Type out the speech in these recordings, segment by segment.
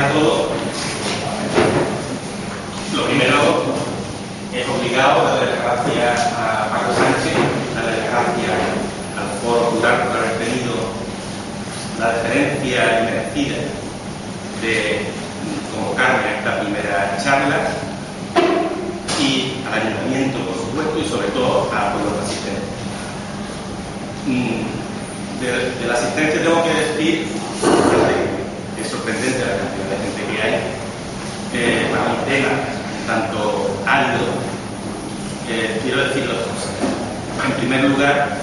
a todos. Lo primero, es obligado darle las gracias a Paco Sánchez, darle las gracias al Foro Plural por haber tenido la deferencia merecida de convocarme a esta primera charla, y al Ayuntamiento, por supuesto, y sobre todo a todos los asistentes. De la asistencia tengo que decir que es sorprendente la cantidad de gente que hay para un tema tanto árido. Quiero decir dos cosas. En primer lugar,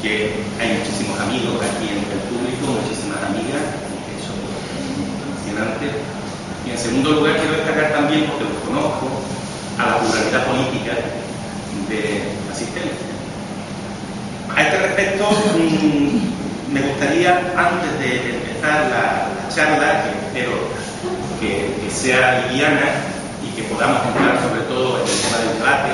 que hay muchísimos amigos aquí en el público, muchísimas amigas, y eso es emocionante. Y en segundo lugar, quiero destacar también, porque los conozco, a la pluralidad política de asistencia. A este respecto, me gustaría, antes de empezar la charla, que espero que sea liviana y que podamos entrar sobre todo en el tema del debate,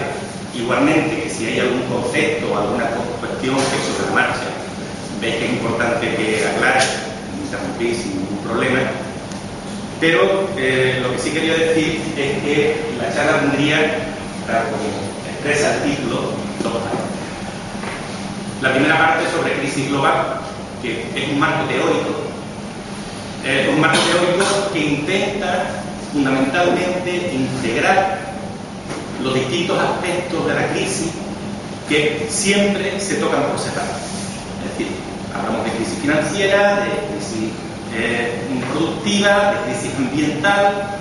igualmente que si hay algún concepto o alguna cuestión que sobre la marcha veis que es importante que aclare, interrumpir sin ningún problema. Pero lo que sí quería decir es que la charla tendría, tal como expresa el título, dos partes. La primera parte sobre crisis global, que es un marco teórico que intenta fundamentalmente integrar los distintos aspectos de la crisis que siempre se tocan por separado. Es decir, hablamos de crisis financiera, de crisis productiva, de crisis ambiental,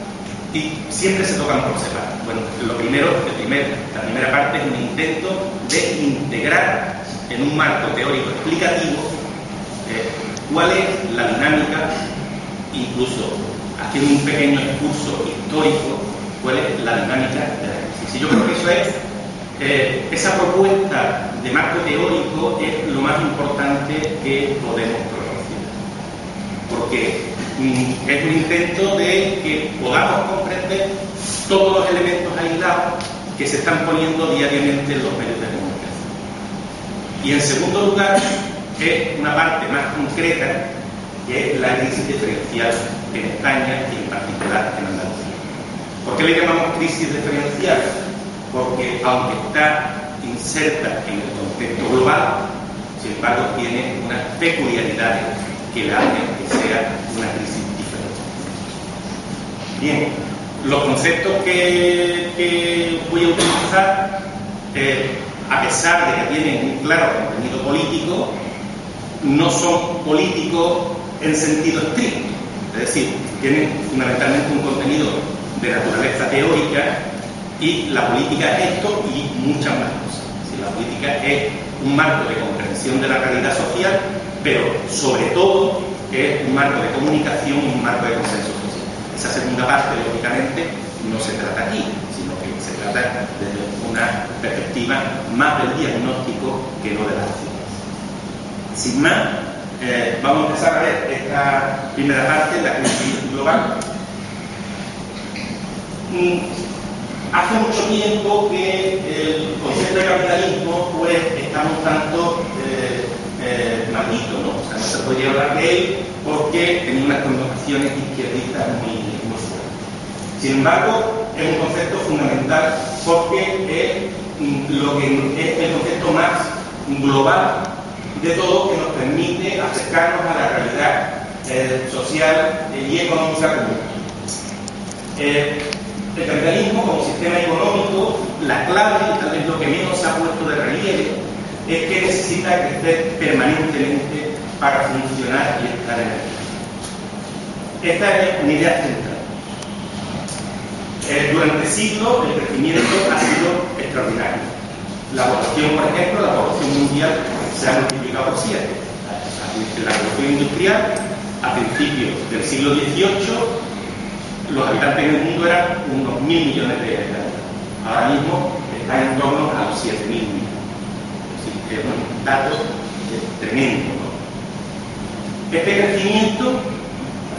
y siempre se tocan por separado. Bueno, la primera parte es un intento de integrar en un marco teórico explicativo cuál es la dinámica, incluso haciendo un pequeño discurso histórico, cuál es la dinámica de la crisis. Y yo creo que eso es, esa propuesta de marco teórico es lo más importante que podemos producir, porque es un intento de que podamos comprender todos los elementos aislados que se están poniendo diariamente en los medios de comunicación. Y en segundo lugar, es una parte más concreta, que es la crisis diferencial en España y en particular en Andalucía. ¿Por qué le llamamos crisis diferencial? Porque aunque está inserta en el contexto global, sin embargo tiene unas peculiaridades que la hacen que sea una crisis diferente. Bien, los conceptos que voy a utilizar, a pesar de que tienen un claro contenido político, no son políticos en sentido estricto, es decir, tienen fundamentalmente un contenido de naturaleza teórica, y la política es esto y muchas más cosas. Es decir, la política es un marco de comprensión de la realidad social, pero sobre todo es un marco de comunicación y un marco de consenso social. Esa segunda parte, lógicamente, no se trata aquí, sino que se trata desde una perspectiva más del diagnóstico que no de la acción. Sin más, vamos a empezar a ver esta primera parte, la crisis global. Hace mucho tiempo que el concepto de capitalismo pues está un tanto maldito, ¿no? O sea, no se podría hablar de él porque tenía unas connotaciones izquierdistas muy fuertes. Sin embargo, es un concepto fundamental porque es lo que es el concepto más global de todo, que nos permite acercarnos a la realidad social y económica común. El capitalismo como sistema económico, la clave, y tal vez lo que menos se ha puesto de relieve, es que necesita crecer permanentemente para funcionar y estar en el mundo. Esta es una idea central. Durante siglos el crecimiento ha sido extraordinario. La población, por ejemplo, la población mundial se ha multiplicado por 7. La revolución industrial, a principios del siglo XVIII, los habitantes en el mundo eran unos 1.000 millones de habitantes. Ahora mismo está en torno a los 7.000 millones. Es un dato tremendo, ¿no? Este crecimiento,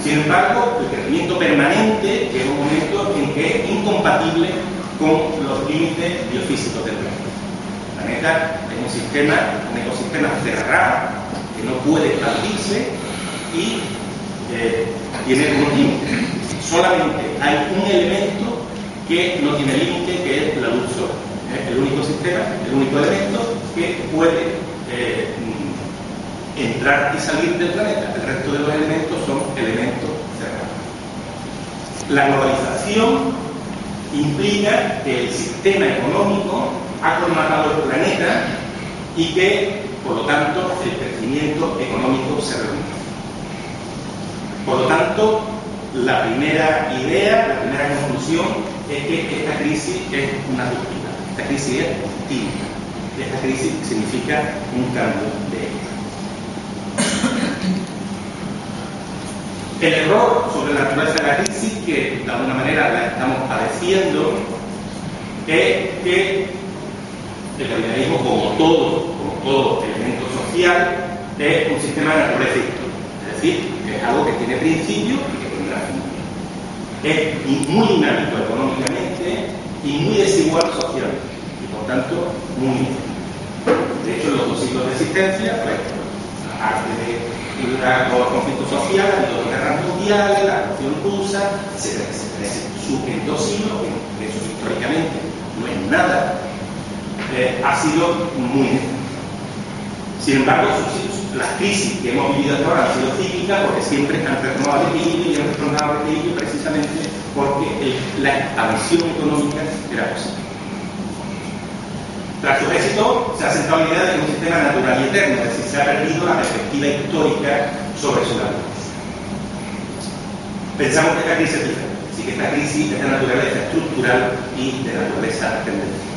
sin embargo, el crecimiento permanente llega un momento en que es incompatible con los límites biofísicos del planeta. El planeta es un ecosistema cerrado que no puede expandirse y tiene unos límites. solamente hay un elemento que no tiene límite, que es la luz solar. El único sistema, el único elemento que puede entrar y salir del planeta. El resto de los elementos son elementos cerrados. La globalización implica que el sistema económico ha colmatado el planeta y que, por lo tanto, el crecimiento económico se reduce. Por lo tanto, la primera idea, la primera conclusión es que esta crisis es una ruptura. Esta crisis es distinta. Esta crisis significa un cambio de época. El error sobre la naturaleza de la crisis, que de alguna manera la estamos padeciendo, es que el capitalismo, como todo elemento social, es un sistema de naturaleza histórica. Es decir, que es algo que tiene principio y que tendrá fin. Es muy dinámico económicamente y muy desigual socialmente, y por tanto muy ineficiente. De hecho, en los 2 siglos de existencia, pues, aparte de los conflictos sociales, las 2 guerras mundiales, la Revolución Rusa, en 2 siglos, que eso históricamente no es nada, ha sido muy ineficiente. Sin embargo, las crisis que hemos vivido hasta ahora han sido cíclicas porque siempre han retornado al equilibrio y han retornado al equilibrio precisamente porque la expansión económica era posible. Tras su éxito, se ha sentado la idea de que es un sistema natural y eterno, es decir, se ha perdido la perspectiva histórica sobre su naturaleza. Pensamos que esta crisis es diferente, así que esta crisis es de naturaleza estructural y de naturaleza tendencial.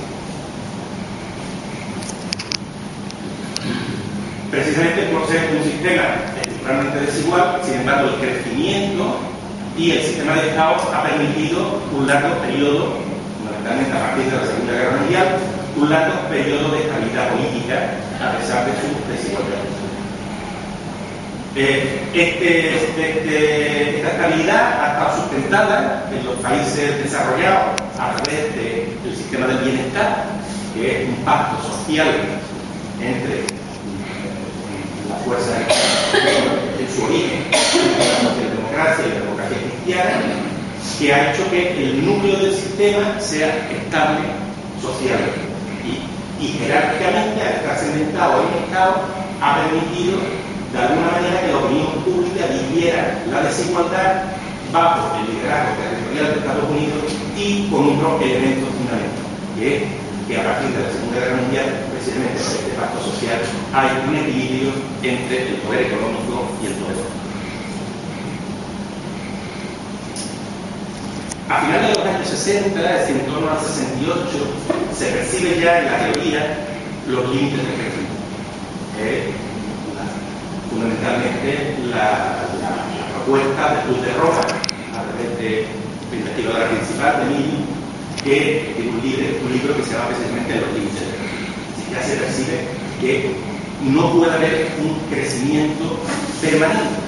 Precisamente por ser un sistema estructuralmente desigual, sin embargo, el crecimiento y el sistema de caos ha permitido un largo periodo, fundamentalmente a partir de la Segunda Guerra Mundial, un largo periodo de estabilidad política a pesar de su desigualdad. Esta estabilidad ha estado sustentada en los países desarrollados a través del sistema del bienestar, que es un pacto social entre la fuerza en su origen, la socialdemocracia y la democracia cristiana, que ha hecho que el núcleo del sistema sea estable socialmente. Y jerárquicamente, al estar cementado en el Estado, ha permitido de alguna manera que la opinión pública viviera la desigualdad bajo el liderazgo territorial de Estados Unidos y con otros elementos fundamentales, que es que a partir de la Segunda Guerra Mundial, precisamente por este pacto social, hay un equilibrio entre el poder económico y el poder político. A finales de los años 60, es decir, en torno al 68, se percibe ya en la teoría los límites del crecimiento. Fundamentalmente la propuesta del Club de Roma, a través de la investigadora principal de Mili, que tiene un libro que se llama precisamente Los límites del crecimiento. Así que ya se percibe que no puede haber un crecimiento permanente.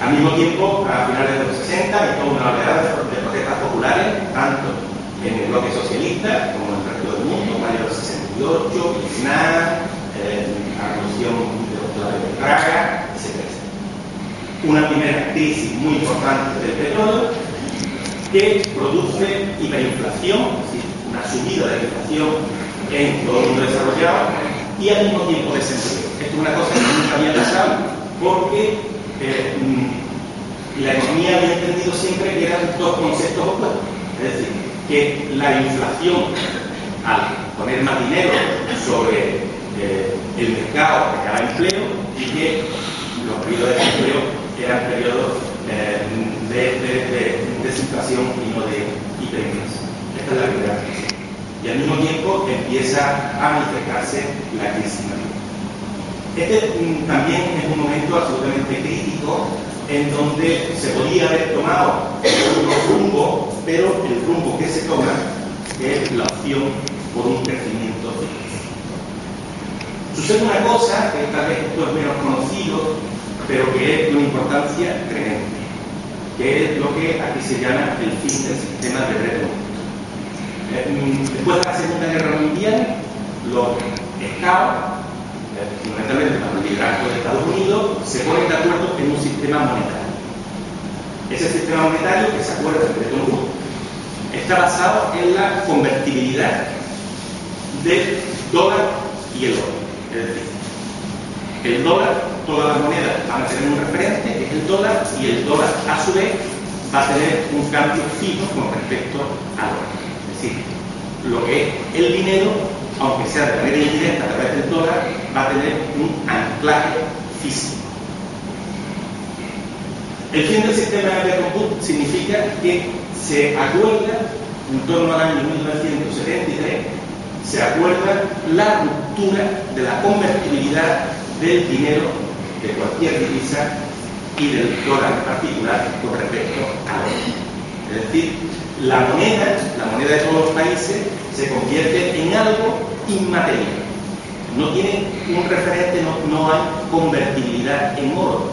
Al mismo tiempo, a finales de los 60, hay toda una oleada de protestas populares, tanto en el bloque socialista como en el resto del mundo, mayo del 68, Vietnam, la revolución de los claves de Praga, etc. Una primera crisis muy importante del petróleo que produce hiperinflación, es decir, una subida de la inflación en todo el mundo desarrollado y al mismo tiempo desempleo. Esto es una cosa que nunca había pasado porque la economía había entendido siempre que eran 2 conceptos opuestos, es decir, que la inflación, al poner más dinero sobre el mercado, creaba empleo y que los periodos de desempleo eran periodos de desinflación y no de hiperinflación. Esta es la primera crisis. Y al mismo tiempo empieza a manifestarse la crisis mayor. Este también es un momento absolutamente crítico en donde se podía haber tomado otro rumbo, pero el rumbo que se toma es la opción por un crecimiento. Sucede una cosa que tal vez esto es menos conocido, pero que es de una importancia tremenda, que es lo que aquí se llama el fin del sistema de Bretton Woods. Después de la Segunda Guerra Mundial, los estados, fundamentalmente bajo el liderazgo de Estados Unidos, se ponen de acuerdo en un sistema monetario. Ese sistema monetario, que se acuerda de Bretton Woods, está basado en la convertibilidad del dólar y el oro. Es decir, el dólar, todas las monedas van a tener un referente, que es el dólar, y el dólar a su vez va a tener un cambio fijo con respecto al oro. Es decir, lo que es el dinero, aunque sea de manera indirecta a través del dólar, va a tener un anclaje físico. El fin del sistema de Bretton Woods significa que se acuerda, en torno al año 1973, se acuerda la ruptura de la convertibilidad del dinero de cualquier divisa y del dólar en particular con respecto al oro. Es decir, la moneda de todos los países se convierte en algo inmaterial. No tiene un referente, no hay convertibilidad en oro,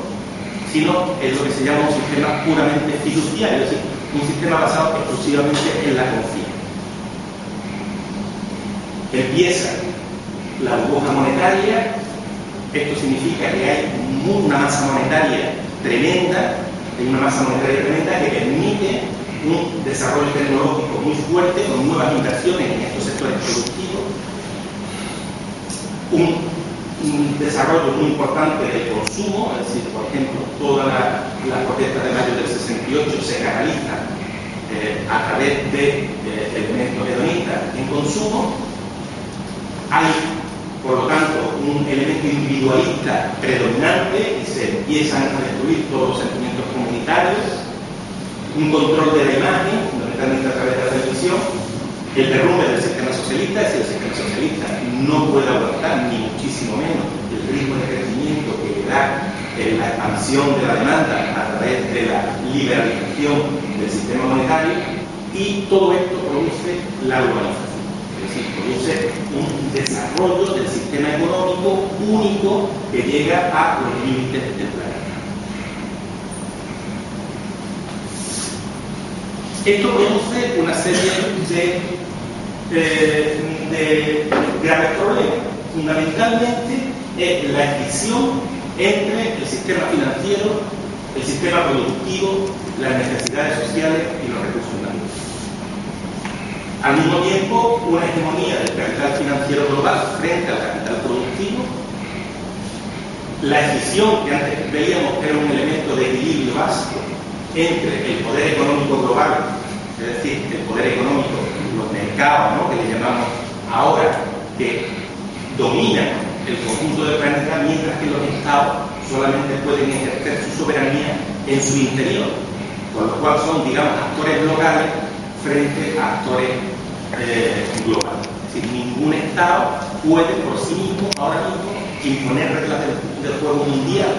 sino es lo que se llama un sistema puramente fiduciario, es decir, un sistema basado exclusivamente en la confianza. Empieza la burbuja monetaria. Esto significa que hay una masa monetaria tremenda, que permite un desarrollo tecnológico muy fuerte con nuevas inversiones en estos sectores productivos, un desarrollo muy importante del consumo, es decir, por ejemplo, todas las protestas de mayo del 68 se canalizan a través de elementos hedonistas en consumo. Hay, por lo tanto, un elemento individualista predominante y se empiezan a destruir todos los sentimientos comunitarios, un control de la imagen, fundamentalmente a través de la televisión, el derrumbe del sistema socialista. Es decir, el sistema socialista no puede aguantar, ni muchísimo menos, el ritmo de crecimiento que le da la expansión de la demanda a través de la liberalización del sistema monetario, y todo esto produce la globalización. Es decir, produce un desarrollo del sistema económico único que llega a los límites del planeta. Esto produce una serie de graves problemas. Fundamentalmente es la escisión entre el sistema financiero, el sistema productivo, las necesidades sociales y los recursos humanos. Al mismo tiempo, una hegemonía del capital financiero global frente al capital productivo. La escisión, que antes veíamos que era un elemento de equilibrio básico entre el poder económico global, es decir, el poder económico, los mercados, ¿no?, que le llamamos ahora, que dominan el conjunto del planeta, mientras que los estados solamente pueden ejercer su soberanía en su interior, con lo cual son, digamos, actores locales frente a actores globales. Es decir, ningún estado puede por sí mismo ahora mismo imponer reglas del juego mundial,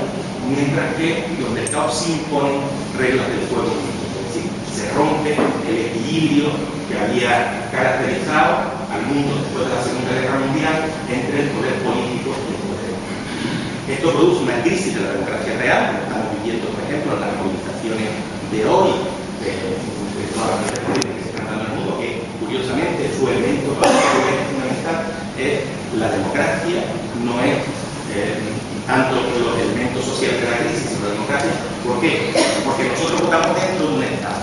mientras que los mercados sí imponen reglas del juego mundial. Es decir, se rompe el equilibrio que había caracterizado al mundo después de la Segunda Guerra Mundial entre el poder político y el poder económico. Esto produce una crisis de la democracia real, como estamos viviendo, por ejemplo, en las movilizaciones de hoy, de todas las políticas que se están dando en el mundo, que curiosamente su elemento fundamental es la democracia, no es tanto los elementos sociales de la crisis, sino la democracia. ¿Por qué? Porque nosotros votamos dentro de un Estado,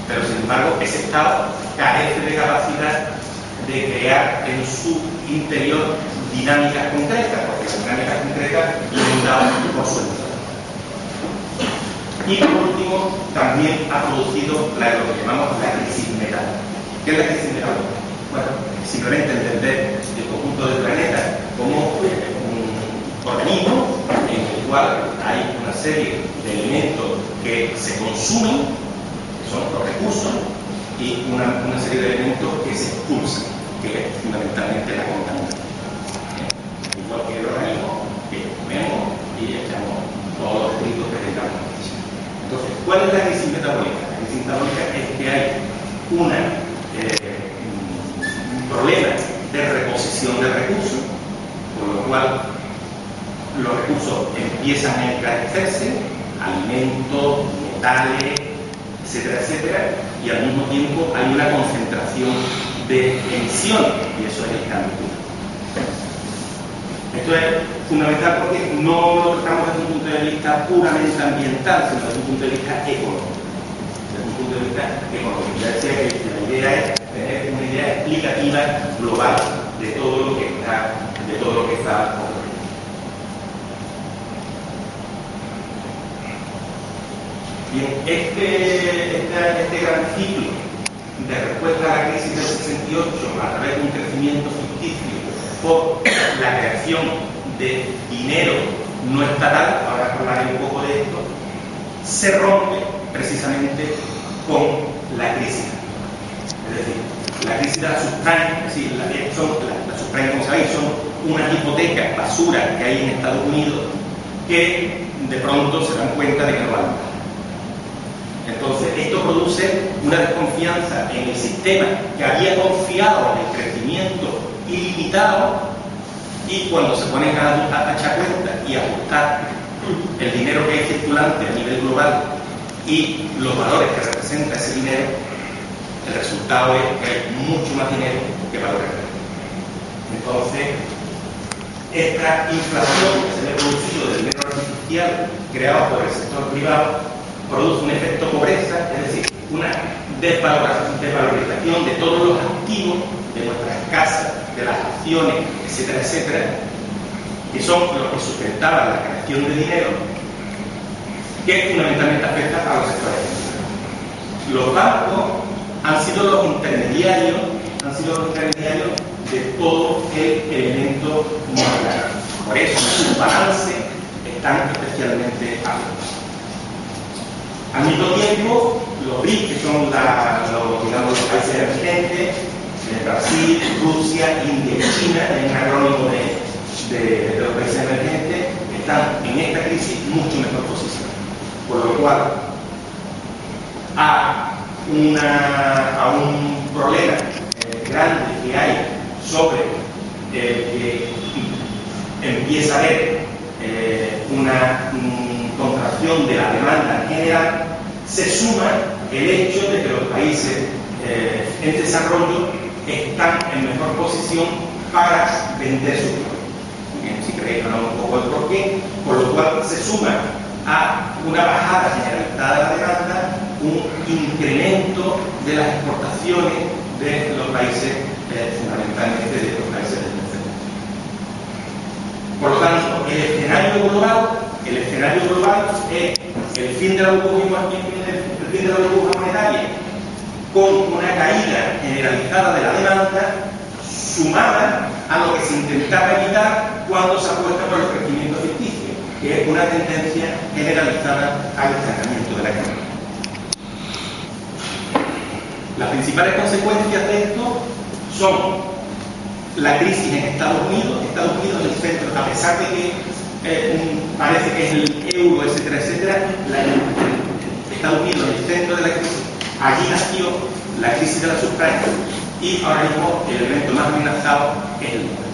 pero sin embargo ese Estado carece de capacidad de crear en su interior dinámicas concretas, porque las dinámicas concretas son dadas por su Estado. Y por último, también ha producido lo que llamamos la crisis metal. ¿Qué es la crisis metal? Bueno, simplemente entender el conjunto del planeta como un organismo en el cual hay una serie de elementos que se consumen, que son los recursos, y una serie de elementos que se expulsan, que es fundamentalmente la contaminación. Igual que el organismo que comemos y echamos todos los detritos que tengamos. Entonces, ¿cuál es la crisis metabólica? La crisis metabólica es que hay un problema de reposición de recursos, por lo cual los recursos empiezan a encarecerse, alimentos, metales, etcétera, etcétera, y al mismo tiempo hay una concentración de emisiones, y eso es el cambio climático. Esto es fundamental porque no lo tratamos desde un punto de vista puramente ambiental, sino desde un punto de vista económico. punto de vista económico. Ya decía que la idea es tener una idea explicativa global de todo lo que está ocurriendo. Bien, este gran ciclo de respuesta a la crisis del 68 a través de un crecimiento ficticio por la creación de dinero no estatal, ahora hablaré un poco de esto, se rompe precisamente con la crisis. Es decir, la crisis de la subprime, es decir, las subprime, como sabéis, son unas hipotecas basura que hay en Estados Unidos que de pronto se dan cuenta de que no valen nada. Entonces, esto produce una desconfianza en el sistema que había confiado en el crecimiento ilimitado, y cuando se ponen a echar cuenta y ajustar el dinero que hay circulante a nivel global y los valores que representa ese dinero, el resultado es que hay mucho más dinero que valores reales. Entonces, esta inflación que se ve producido del dinero artificial creado por el sector privado produce un efecto pobreza, es decir, una desvalorización de todos los activos de nuestras casas, de las acciones, etcétera, etcétera, que son los que sustentaban la creación de dinero, que fundamentalmente afecta a los sectores financieros. Los bancos han sido los intermediarios de todo el elemento monetario. Por eso sus balances están especialmente altos. Al mismo tiempo, los BRICS, que son los países emergentes, Brasil, Rusia, India y China, es un acrónimo de los países emergentes, están en esta crisis mucho mejor posicionados. Por lo cual, a un problema grande que hay sobre que empieza a haber una contracción de la demanda en general, se suma el hecho de que los países en desarrollo están en mejor posición para vender sus productos. Si queréis hablar un poco del porqué, por lo cual se suma a una bajada generalizada de la demanda, un incremento de las exportaciones de los países, fundamentalmente de los países del tercer mundo. Por lo tanto, el escenario global es el fin de la burbuja monetaria con una caída generalizada de la demanda sumada a lo que se intentaba evitar cuando se apuesta por el crecimiento ficticio, que es una tendencia generalizada al estancamiento de la economía. Las principales consecuencias de esto son la crisis en Estados Unidos en el centro, a pesar de que parece que es el euro, etcétera, etcétera, Estados Unidos en el centro de la crisis. Allí nació la crisis de la subprime y ahora mismo el elemento más amenazado es el dólar,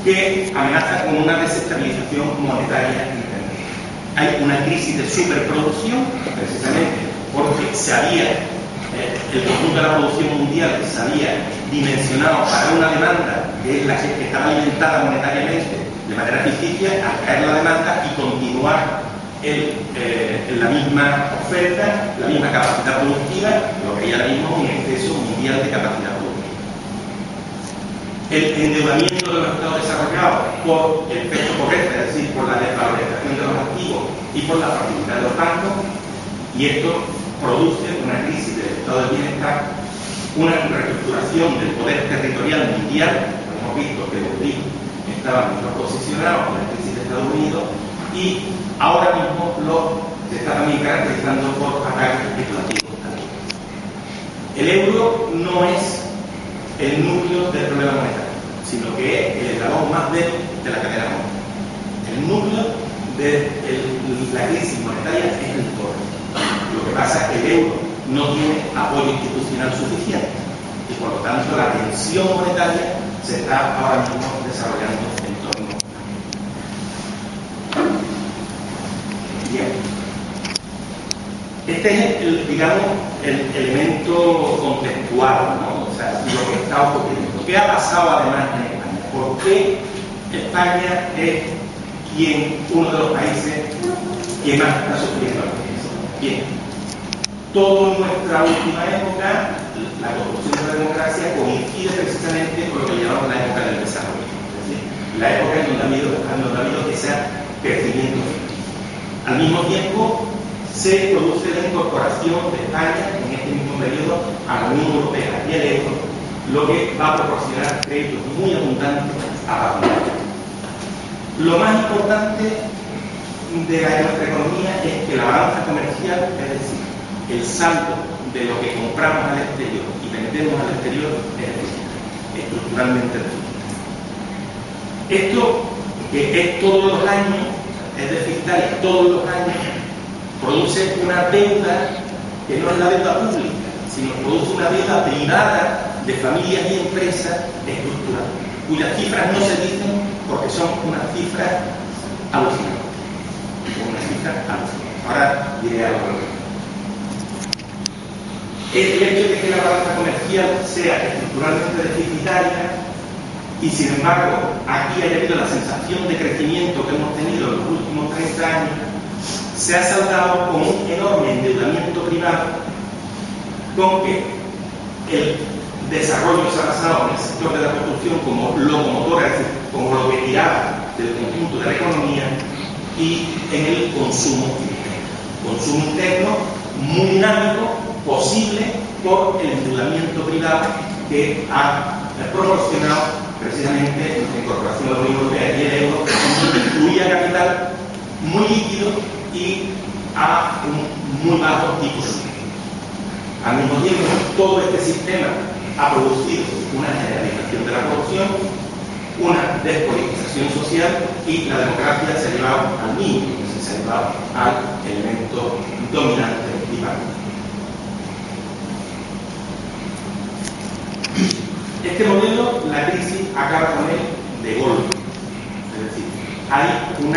que amenaza con una desestabilización monetaria internacional. Hay una crisis de superproducción, precisamente porque el conjunto de la producción mundial se había dimensionado para una demanda que es la que estaba alimentada monetariamente de manera ficticia, al caer la demanda y continuar en la misma oferta, la misma capacidad productiva, lo que hay ahora mismo es un exceso mundial de capacidad productiva. El endeudamiento de los estados desarrollados por el efecto pobreza, es decir, por la desvalorización de los activos y por la fragilidad de los bancos, y esto produce una crisis del estado del bienestar, una reestructuración del poder territorial mundial. Hemos visto que los BRICS estaban mejor posicionados en la crisis de Estados Unidos y ahora mismo se está también caracterizando por ataques especulativos. El euro no es el núcleo del problema monetario, sino que es el eslabón más débil de la cadena monetaria. El núcleo de la crisis monetaria es el dólar. Lo que pasa es que el euro no tiene apoyo institucional suficiente y por lo tanto la tensión monetaria se está ahora mismo desarrollando en torno a bien. Este es el elemento contextual, ¿no? O sea, lo que está ocurriendo. ¿Qué ha pasado además en España? ¿Por qué España es uno de los países que más está sufriendo la crisis? Bien. Toda nuestra última época, la construcción de la democracia coincide precisamente con lo que llamamos la época del desarrollo, es decir, la época en donde ha habido ese crecimiento. Al mismo tiempo, se produce la incorporación de España en este mismo periodo a la Unión Europea y el euro, lo que va a proporcionar créditos muy abundantes a Pablo. Lo más importante de nuestra economía es que la balanza comercial, es decir, el saldo de lo que compramos al exterior y vendemos al exterior, es estructuralmente deficitario. Esto, que es todos los años, es deficitario todos los años, produce una deuda que no es la deuda pública, sino produce una deuda privada de familias y empresas estructural, cuyas cifras no se dicen porque son unas cifras alucinantes. Ahora diré algo. El hecho de que la balanza comercial sea estructuralmente deficitaria y sin embargo aquí haya habido la sensación de crecimiento que hemos tenido en los últimos 30 años, se ha saldado con un enorme endeudamiento privado, con que el desarrollo se ha basado en el sector de la construcción como locomotora, es decir, como lo que tiraba del conjunto de la economía, y en el consumo interno muy dinámico, posible por el endeudamiento privado que ha proporcionado precisamente la incorporación de la Unión Europea y el euro, que incluía capital muy líquido y a un muy bajo tipo de interés. Al mismo tiempo, todo este sistema ha producido una generalización de la corrupción, una despolitización social y la democracia se ha llevado al mínimo, se ha llevado al elemento dominante y partidario. Este modelo, la crisis acaba con él de golpe. Es decir, hay un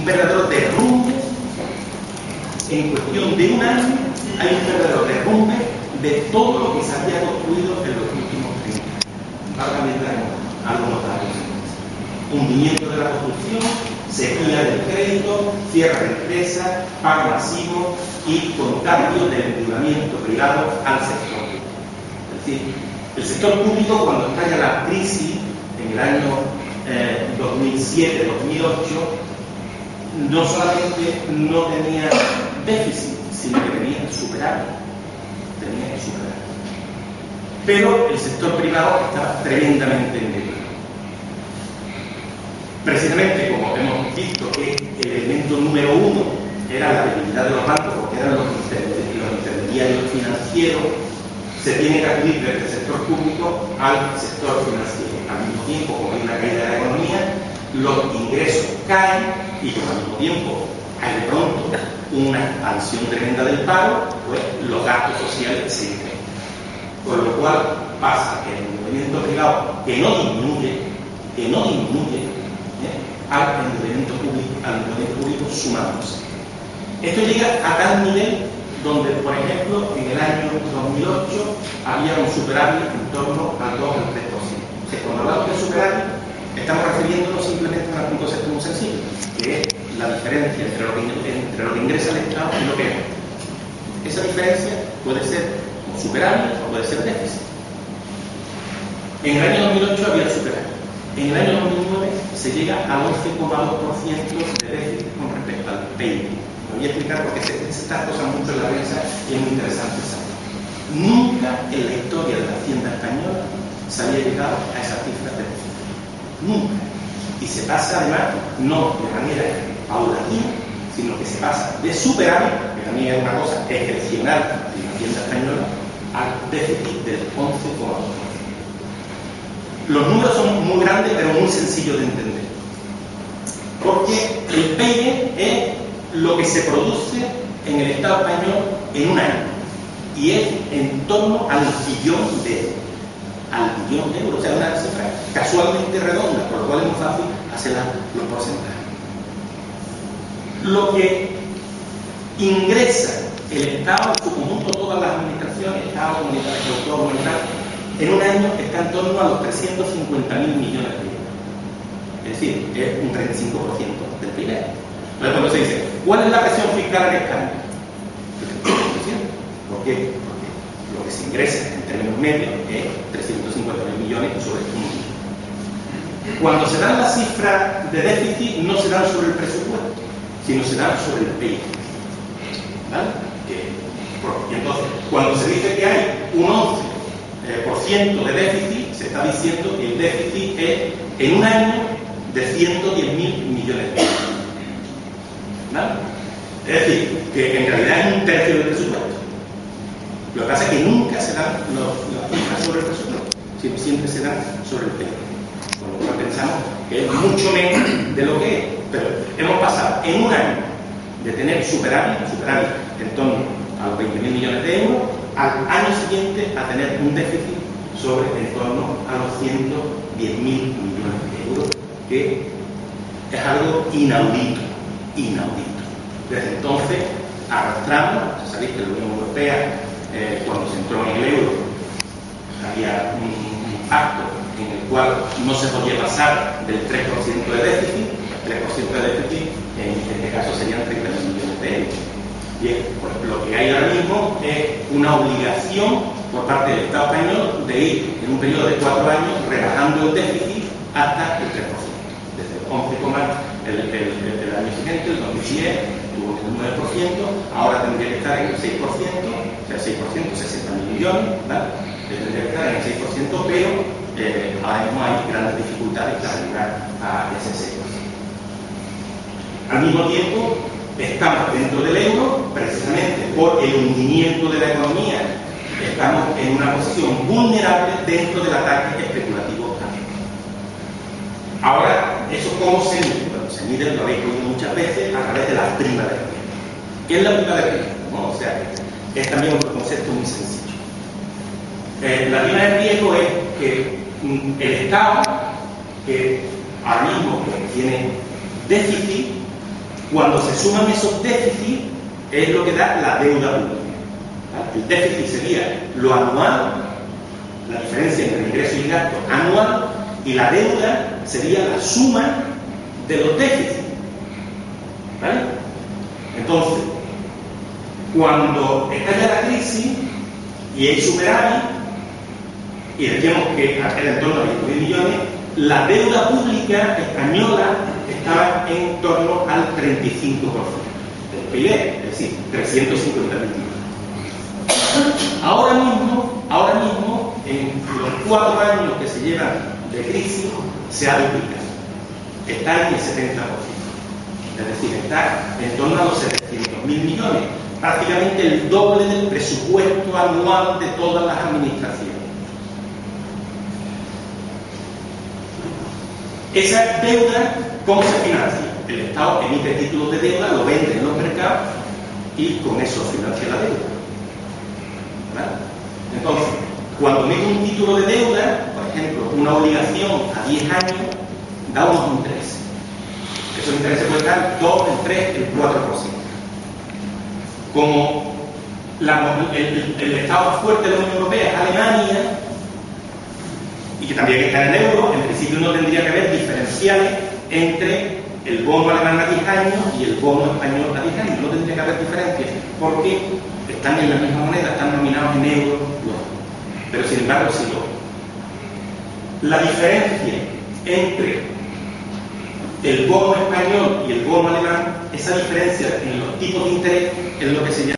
verdadero derrumbe en cuestión de un año, hay un verdadero derrumbe de todo lo que se había construido en los últimos 30 años. Ahora también traemos algunos datos. Hundimiento de la construcción, sequía del crédito, cierre de empresas, pago masivo y contagio del endeudamiento privado al sector. Es decir, el sector público, cuando estalla la crisis en el año 2007-2008, no solamente no tenía déficit, sino que tenía superávit. Pero el sector privado estaba tremendamente endeudado. Precisamente como hemos visto que el elemento número uno era la debilidad de los bancos, porque eran los intermediarios financieros, se tiene que acudir desde el sector público al sector financiero. Al mismo tiempo, como hay una caída de la economía, los ingresos caen y como al mismo tiempo hay de pronto una expansión tremenda del paro, pues los gastos sociales se incrementan. Con lo cual pasa que el endeudamiento privado, que no disminuye, al endeudamiento público sumándose. Esto llega a tal nivel donde, por ejemplo, en el año 2008 había un superávit en torno al 2 al 3%. O sea, cuando hablamos de superávit, estamos refiriéndonos simplemente a un concepto muy sencillo, que es la diferencia entre lo que ingresa el Estado y lo que es. Esa diferencia puede ser superávit o puede ser déficit. En el año 2008 había el superávit. En el año 2009 se llega al 11,2% de déficit con respecto al PIB. Voy a explicar porque se estas cosas mucho en la prensa y es muy interesante saber. Nunca en la historia de la Hacienda española se había llegado a esas cifras de déficit. Nunca. Y se pasa además, no de manera paulatina, sino que se pasa de superávit, que también es una cosa excepcional en la Hacienda española, al déficit del 11,2%. Los números son muy grandes, pero muy sencillos de entender. Porque el PIB es lo que se produce en el Estado español en un año. Y es en torno al billón de euros. O sea, una cifra casualmente redonda, por lo cual es muy fácil hacer los porcentajes. Lo que ingresa el Estado, en su conjunto, todas las administraciones, Estado, comunidades autónomas, en un año está en torno a los 350.000 millones de euros. Es decir, es un 35% del PIB. Entonces, cuando se dice, ¿cuál es la presión fiscal en España? 35%. ¿Por qué? Porque lo que se ingresa en términos medios es 350.000 millones sobre un millón. Cuando se dan las cifras de déficit, no se dan sobre el presupuesto, sino se dan sobre el PIB. ¿Vale? Y entonces, cuando se dice que hay un 11% de déficit, se está diciendo que el déficit es en un año de 110.000 millones de euros. ¿Vale? Es decir, que en realidad es un tercio del presupuesto. Lo que pasa es que nunca se dan las cifras sobre el presupuesto, sino siempre se dan sobre el PIB. Con lo cual pensamos que es mucho menos de lo que es. Pero hemos pasado en un año de tener superávit en torno a los 20.000 millones de euros, al año siguiente a tener un déficit sobre en torno a los 110.000 millones de euros, que es algo inaudito. Desde entonces arrastramos, sabéis que la Unión Europea, cuando se entró en el euro, había un pacto en el cual no se podía pasar del 3% de déficit. El 3% de déficit en este caso serían 30.000 millones de euros. Bien, pues lo que hay ahora mismo es una obligación por parte del Estado español de ir en un periodo de 4 años rebajando el déficit hasta el 3%. Desde el 11, el año siguiente, el 2010, tuvo el 9%, ahora tendría que estar en el 6%, o sea, 6%, 60.000 millones, ¿vale? Tendría que estar en el 6%, pero ahora mismo hay grandes dificultades para llegar a ese 6%. Al mismo tiempo, estamos dentro del euro, precisamente por el hundimiento de la economía, estamos en una posición vulnerable dentro del ataque especulativo. Ahora, ¿eso cómo se mide? Bueno, se mide, lo habéis oído muchas veces, a través de la prima de riesgo. ¿Qué es la prima de riesgo? ¿No? O sea, es también un concepto muy sencillo. La prima de riesgo es que el Estado, que ahora mismo tiene déficit, cuando se suman esos déficits, es lo que da la deuda pública. ¿Vale? El déficit sería lo anual, la diferencia entre ingresos y gastos anual, y la deuda sería la suma de los déficits. ¿Vale? Entonces, cuando estalla la crisis y hay superávit, y decíamos que era en torno a 20.000 millones, la deuda pública española estaba en torno al 35% del PIB, es decir, 350.000 millones. Ahora mismo, en los 4 años que se llevan de crisis, se ha duplicado. Está en el 70%. Es decir, está en torno a los 700.000 millones, prácticamente el doble del presupuesto anual de todas las administraciones. Esa deuda, ¿cómo se financia? El Estado emite títulos de deuda, lo vende en los mercados y con eso financia la deuda. ¿Vale? Entonces, cuando emite un título de deuda, por ejemplo, una obligación a 10 años, da unos intereses. Esos intereses pueden dar 2, el 3, el 4%. Como el Estado más fuerte de la Unión Europea es Alemania, y que también está en el euro, en principio no tendría que haber diferenciales entre el bono alemán a 10 años y el bono español a 10 años. No tendría que haber diferencias porque están en la misma moneda, están nominados en euros. Pero sin embargo, sí lo. La diferencia entre el bono español y el bono alemán, esa diferencia en los tipos de interés es lo que se llama